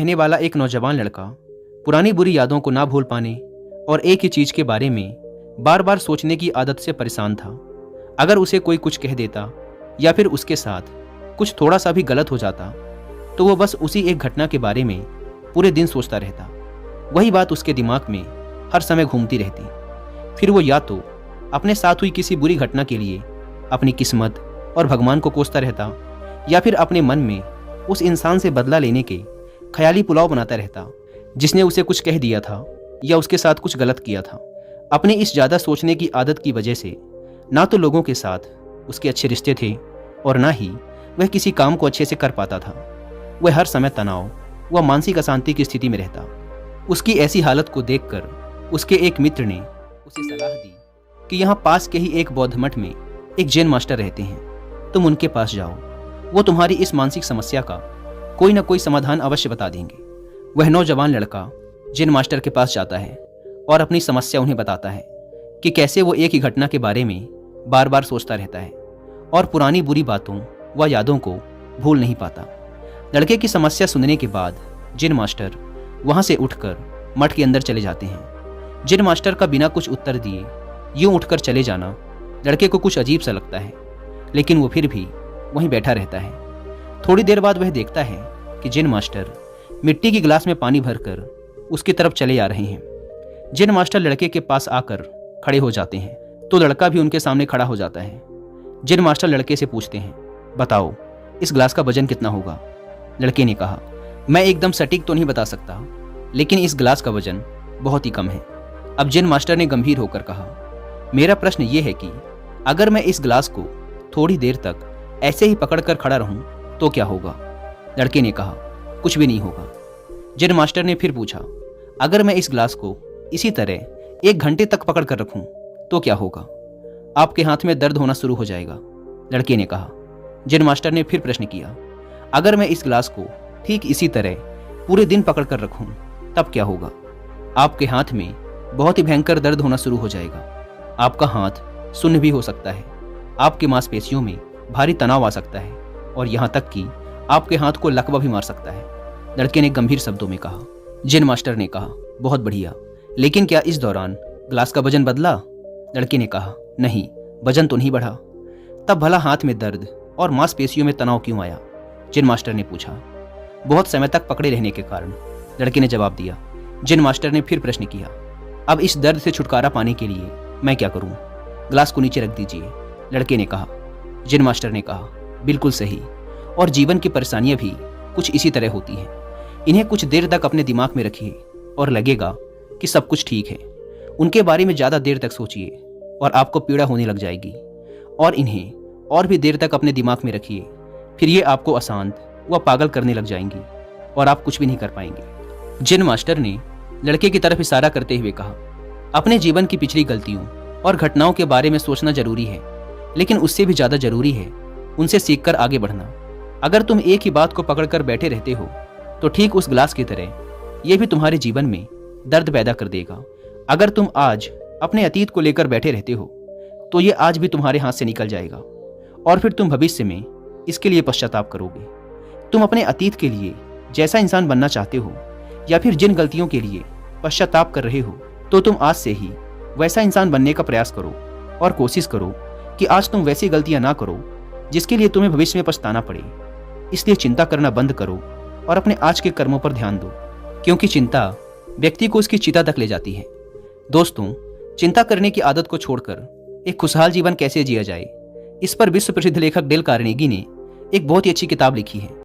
रहने वाला एक नौजवान लड़का पुरानी बुरी यादों को ना भूल पाने और एक ही चीज के बारे में बार बार सोचने की आदत से परेशान था। अगर उसे कोई कुछ कह देता या फिर उसके साथ कुछ थोड़ा सा भी गलत हो जाता तो वो बस उसी एक घटना के बारे में पूरे दिन सोचता रहता। वही बात उसके दिमाग में हर समय घूमती रहती। फिर वो या तो अपने साथ हुई किसी बुरी घटना के लिए अपनी किस्मत और भगवान को कोसता रहता या फिर अपने मन में उस इंसान से बदला लेने के ख्याली पुलाव बनाता रहता जिसने उसे कुछ कह दिया था या उसके साथ कुछ गलत किया था। अपनी इस ज़्यादा सोचने की आदत की वजह से ना तो लोगों के साथ उसके अच्छे रिश्ते थे और ना ही वह किसी काम को अच्छे से कर पाता था। वह हर समय तनाव व मानसिक अशांति की स्थिति में रहता। उसकी ऐसी हालत को देखकर उसके एक मित्र ने उसे सलाह दी कि यहाँ पास के ही एक बौद्ध मठ में एक जैन मास्टर रहते हैं, तुम उनके पास जाओ, वो तुम्हारी इस मानसिक समस्या का कोई ना कोई समाधान अवश्य बता देंगे। वह नौजवान लड़का जैन मास्टर के पास जाता है और अपनी समस्या उन्हें बताता है कि कैसे वो एक ही घटना के बारे में बार बार सोचता रहता है और पुरानी बुरी बातों व यादों को भूल नहीं पाता। लड़के की समस्या सुनने के बाद जैन मास्टर वहां से उठकर मठ के अंदर चले जाते हैं। जैन मास्टर का बिना कुछ उत्तर दिए यूं उठकर चले जाना लड़के को कुछ अजीब सा लगता है, लेकिन वो फिर भी वहीं बैठा रहता है। थोड़ी देर बाद वह देखता है कि जैन मास्टर मिट्टी की गिलास में पानी भरकर उसकी तरफ चले आ रहे हैं। जैन मास्टर लड़के के पास आकर खड़े हो जाते हैं तो लड़का भी उनके सामने खड़ा हो जाता है। जैन मास्टर लड़के से पूछते हैं, बताओ इस गिलास का वजन कितना होगा? लड़के ने कहा, मैं एकदम सटीक तो नहीं बता सकता, लेकिन इस गिलास का वजन बहुत ही कम है। अब जैन मास्टर ने गंभीर होकर कहा, मेरा प्रश्न ये है कि अगर मैं इस गिलास को थोड़ी देर तक ऐसे ही पकड़कर खड़ा रहूं तो क्या होगा? लड़के ने कहा, कुछ भी नहीं होगा। जैन मास्टर ने फिर पूछा, अगर मैं इस गिलास को इसी तरह 1 घंटे तक पकड़ कर रखूं तो क्या होगा? आपके हाथ में दर्द होना शुरू हो जाएगा। लड़के ने कहा। जैन मास्टर ने फिर प्रश्न किया, अगर मैं इस गिलास को ठीक इसी तरह पूरे दिन पकड़ कर रखूं तब क्या होगा? आपके हाथ में बहुत ही भयंकर दर्द होना शुरू हो जाएगा। आपका हाथ सुन्न भी हो सकता है, आपके मांसपेशियों में भारी तनाव आ सकता है और यहाँ तक कि आपके हाथ को लकवा भी मार सकता है। लड़के ने गंभीर शब्दों में कहा। जैन मास्टर ने कहा, बहुत बढ़िया, लेकिन क्या इस दौरान ग्लास का वजन बदला? लड़के ने कहा, नहीं, वजन तो नहीं बढ़ा। तब भला हाथ में दर्द और मांसपेशियों में तनाव क्यों आया? जैन मास्टर ने पूछा। बहुत समय तक पकड़े रहने के कारण, लड़के ने जवाब दिया। जैन मास्टर ने फिर प्रश्न किया, अब इस दर्द से छुटकारा पाने के लिए मैं क्या करूं? ग्लास को नीचे रख दीजिए। लड़के ने कहा। जैन मास्टर ने कहा, बिल्कुल सही, और जीवन की परेशानियां भी कुछ इसी तरह होती हैं। इन्हें कुछ देर तक अपने दिमाग में रखिए और लगेगा कि सब कुछ ठीक है। उनके बारे में ज़्यादा देर तक सोचिए और आपको पीड़ा होने लग जाएगी, और इन्हें और भी देर तक अपने दिमाग में रखिए, फिर ये आपको अशांत व पागल करने लग जाएंगी और आप कुछ भी नहीं कर पाएंगे। जैन मास्टर ने लड़के की तरफ इशारा करते हुए कहा, अपने जीवन की पिछली गलतियों और घटनाओं के बारे में सोचना जरूरी है, लेकिन उससे भी ज़्यादा जरूरी है उनसे सीखकर आगे बढ़ना। अगर तुम एक ही बात को पकड़कर बैठे रहते हो तो ठीक उस ग्लास की तरह यह भी तुम्हारे जीवन में दर्द पैदा कर देगा। अगर तुम आज अपने अतीत को लेकर बैठे रहते हो तो ये आज भी तुम्हारे हाथ से निकल जाएगा और फिर तुम भविष्य में इसके लिए पश्चाताप करोगे। तुम अपने अतीत के लिए जैसा इंसान बनना चाहते हो या फिर जिन गलतियों के लिए पश्चाताप कर रहे हो, तो तुम आज से ही वैसा इंसान बनने का प्रयास करो और कोशिश करो कि आज तुम वैसी गलतियां ना करो जिसके लिए तुम्हें भविष्य में पछताना पड़े। इसलिए चिंता करना बंद करो और अपने आज के कर्मों पर ध्यान दो, क्योंकि चिंता व्यक्ति को उसकी चिता तक ले जाती है। दोस्तों, चिंता करने की आदत को छोड़कर एक खुशहाल जीवन कैसे जिया जाए, इस पर विश्व प्रसिद्ध लेखक डेल कार्नेगी ने एक बहुत ही अच्छी किताब लिखी है।